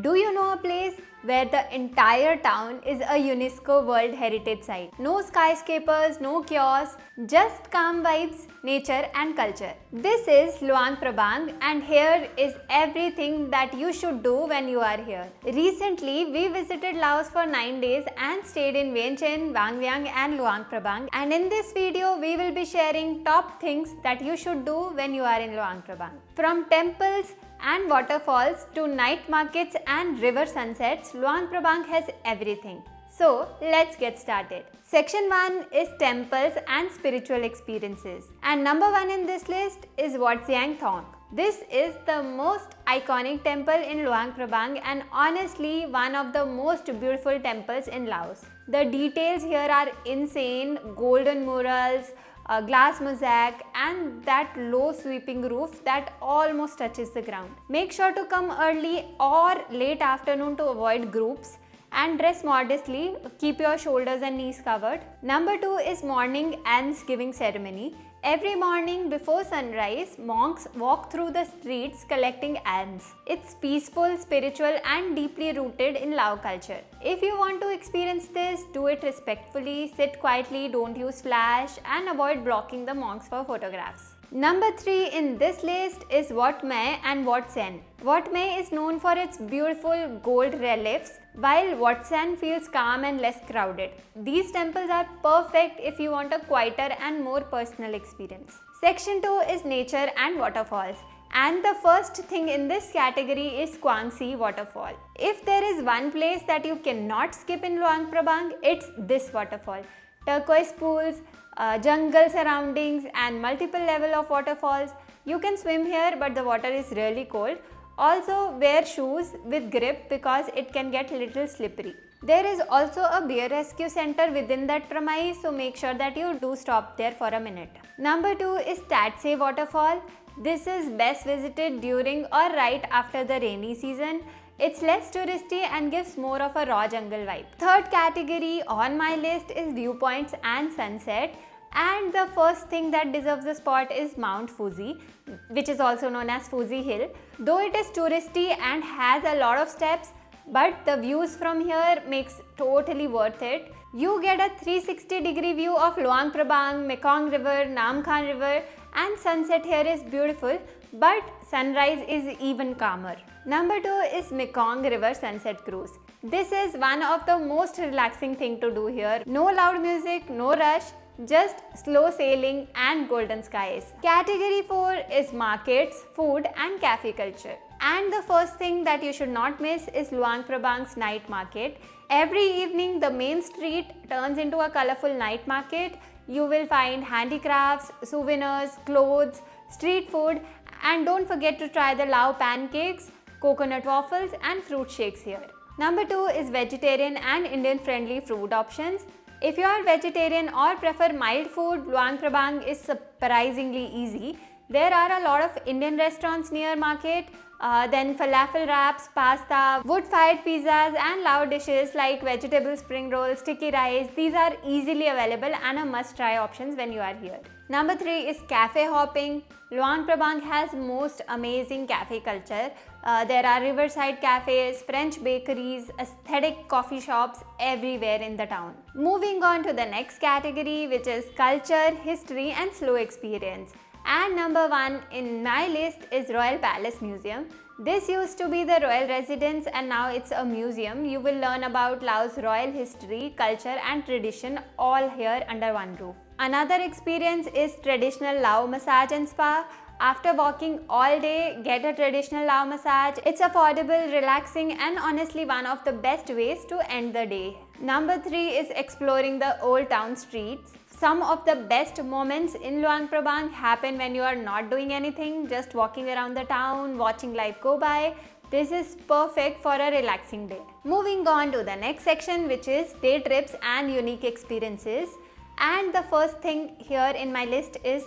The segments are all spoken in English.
Do you know a place where the entire town is a UNESCO World Heritage Site? No skyscrapers, no kiosks, just calm vibes, nature and culture. This is Luang Prabang and here is everything that you should do when you are here. Recently, we visited Laos for 9 days and stayed in Vientiane, Vang Vieng and Luang Prabang, and in this video, we will be sharing top things that you should do when you are in Luang Prabang. From temples and waterfalls to night markets and river sunsets, Luang Prabang has everything. So let's get started. Section 1 is temples and spiritual experiences. And number 1 in this list is Wat Giang Thong. This is the most iconic temple in Luang Prabang and honestly one of the most beautiful temples in Laos. The details here are insane: golden murals, a glass mosaic and that low sweeping roof that almost touches the ground. Make sure to come early or late afternoon to avoid groups and dress modestly. Keep your shoulders and knees covered. Number 2 is morning almsgiving ceremony. Every morning before sunrise, monks walk through the streets collecting alms. It's peaceful, spiritual and deeply rooted in Lao culture. If you want to experience this, do it respectfully, sit quietly, don't use flash and avoid blocking the monks for photographs. Number 3 in this list is Wat Mae and Wat Sen. Wat Mae is known for its beautiful gold reliefs, while Wat Sen feels calm and less crowded. These temples are perfect if you want a quieter and more personal experience. Section 2 is nature and waterfalls. And the first thing in this category is Quang Si waterfall. If there is one place that you cannot skip in Luang Prabang, it's this waterfall. Turquoise pools, jungle surroundings and multiple level of waterfalls. You can swim here but the water is really cold. Also wear shoes with grip because it can get little slippery. There is also a bear rescue center within that premise, so make sure that you do stop there for a minute. Number 2 is Tat Se waterfall. This is best visited during or right after the rainy season. It's less touristy and gives more of a raw jungle vibe. Third category on my list is viewpoints and sunset. And the first thing that deserves a spot is Mount Fuji, which is also known as Fuji Hill. Though it is touristy and has a lot of steps, but the views from here makes totally worth it. You get a 360-degree view of Luang Prabang, Mekong River, Namkhan River, and sunset here is beautiful, but sunrise is even calmer. Number 2 is Mekong River Sunset Cruise. This is one of the most relaxing thing to do here. No loud music, no rush, just slow sailing and golden skies. Category 4 is markets, food and cafe culture. And the first thing that you should not miss is Luang Prabang's night market. Every evening the main street turns into a colorful night market. You will find handicrafts, souvenirs, clothes, street food, and don't forget to try the Lao pancakes, coconut waffles and fruit shakes here. Number 2 is vegetarian and Indian friendly food options. If you are vegetarian or prefer mild food, Luang Prabang is surprisingly easy. There are a lot of Indian restaurants near market, then falafel wraps, pasta, wood-fired pizzas and Lao dishes like vegetable spring rolls, sticky rice. These are easily available and a must-try options when you are here. Number 3 is cafe hopping. Luang Prabang has most amazing cafe culture. There are riverside cafes, French bakeries, aesthetic coffee shops everywhere in the town. Moving on to the next category, which is culture, history and slow experience. And number 1 in my list is Royal Palace Museum. This used to be the royal residence and now it's a museum. You will learn about Laos royal history, culture and tradition all here under one roof. Another experience is traditional Lao massage and spa. After walking all day, get a traditional Lao massage. It's affordable, relaxing and honestly one of the best ways to end the day. Number 3 is exploring the old town streets. Some of the best moments in Luang Prabang happen when you are not doing anything, just walking around the town, watching life go by. This is perfect for a relaxing day. Moving on to the next section, which is day trips and unique experiences. And the first thing here in my list is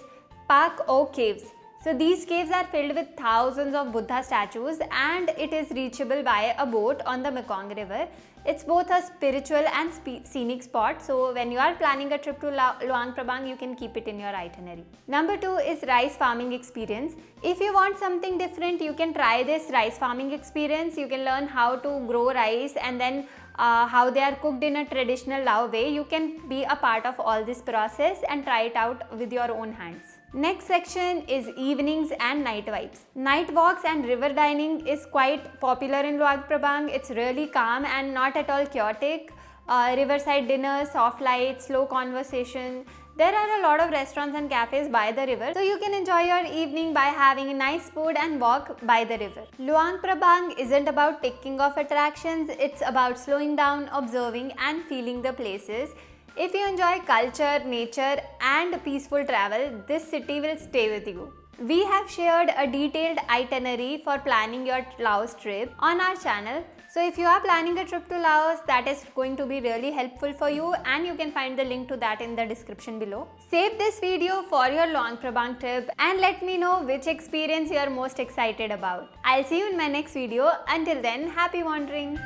Pak O Caves. So these caves are filled with thousands of Buddha statues and it is reachable by a boat on the Mekong River. It's both a spiritual and scenic spot, so when you are planning a trip to Luang Prabang, you can keep it in your itinerary. Number 2 is rice farming experience. If you want something different, you can try this rice farming experience. You can learn how to grow rice and then how they are cooked in a traditional Lao way. You can be a part of all this process and try it out with your own hands. Next section is evenings and night vibes. Night walks and river dining is quite popular in Luang Prabang. It's really calm and not at all chaotic. Riverside dinners, soft lights, slow conversation. There are a lot of restaurants and cafes by the river, so you can enjoy your evening by having a nice food and walk by the river. Luang Prabang isn't about ticking off attractions, it's about slowing down, observing and feeling the places. If you enjoy culture, nature and peaceful travel, this city will stay with you. We have shared a detailed itinerary for planning your Laos trip on our channel. So if you are planning a trip to Laos, that is going to be really helpful for you and you can find the link to that in the description below. Save this video for your Luang Prabang trip and let me know which experience you are most excited about. I'll see you in my next video. Until then, happy wandering!